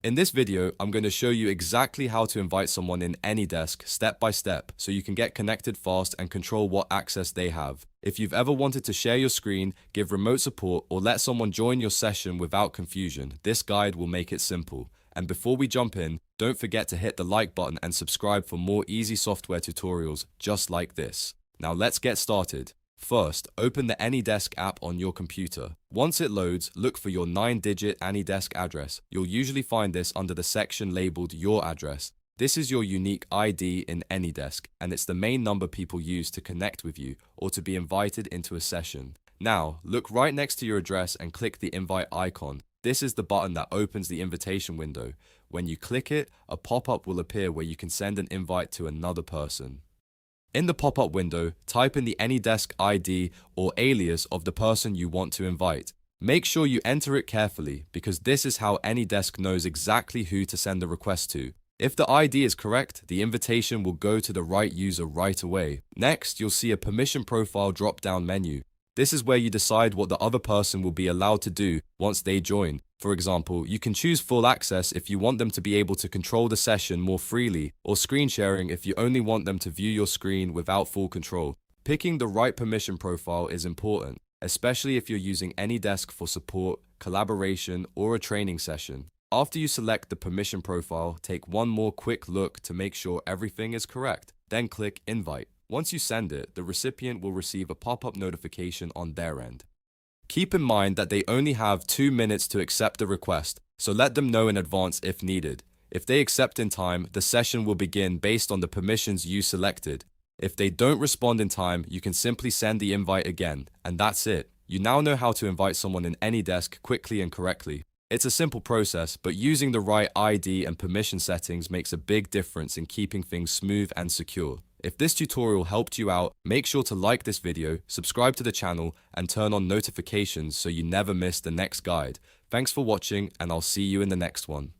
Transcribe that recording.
In this video, I'm going to show you exactly how to invite someone in AnyDesk step by step so you can get connected fast and control what access they have. If you've ever wanted to share your screen, give remote support, or let someone join your session without confusion, this guide will make it simple. And before we jump in, don't forget to hit the like button and subscribe for more easy software tutorials just like this. Now let's get started. First, open the AnyDesk app on your computer. Once it loads, look for your 9-digit AnyDesk address. You'll usually find this under the section labeled Your Address. This is your unique ID in AnyDesk, and it's the main number people use to connect with you or to be invited into a session. Now, look right next to your address and click the invite icon. This is the button that opens the invitation window. When you click it, a pop-up will appear where you can send an invite to another person. In the pop-up window, type in the AnyDesk ID or alias of the person you want to invite. Make sure you enter it carefully because this is how AnyDesk knows exactly who to send the request to. If the ID is correct, the invitation will go to the right user right away. Next, you'll see a permission profile drop-down menu. This is where you decide what the other person will be allowed to do once they join. For example, you can choose full access if you want them to be able to control the session more freely, or screen sharing if you only want them to view your screen without full control. Picking the right permission profile is important, especially if you're using AnyDesk for support, collaboration, or a training session. After you select the permission profile, take one more quick look to make sure everything is correct. Then click Invite. Once you send it, the recipient will receive a pop-up notification on their end. Keep in mind that they only have 2 minutes to accept the request, so let them know in advance if needed. If they accept in time, the session will begin based on the permissions you selected. If they don't respond in time, you can simply send the invite again, and that's it. You now know how to invite someone in AnyDesk quickly and correctly. It's a simple process, but using the right ID and permission settings makes a big difference in keeping things smooth and secure. If this tutorial helped you out, make sure to like this video, subscribe to the channel, and turn on notifications so you never miss the next guide. Thanks for watching, and I'll see you in the next one.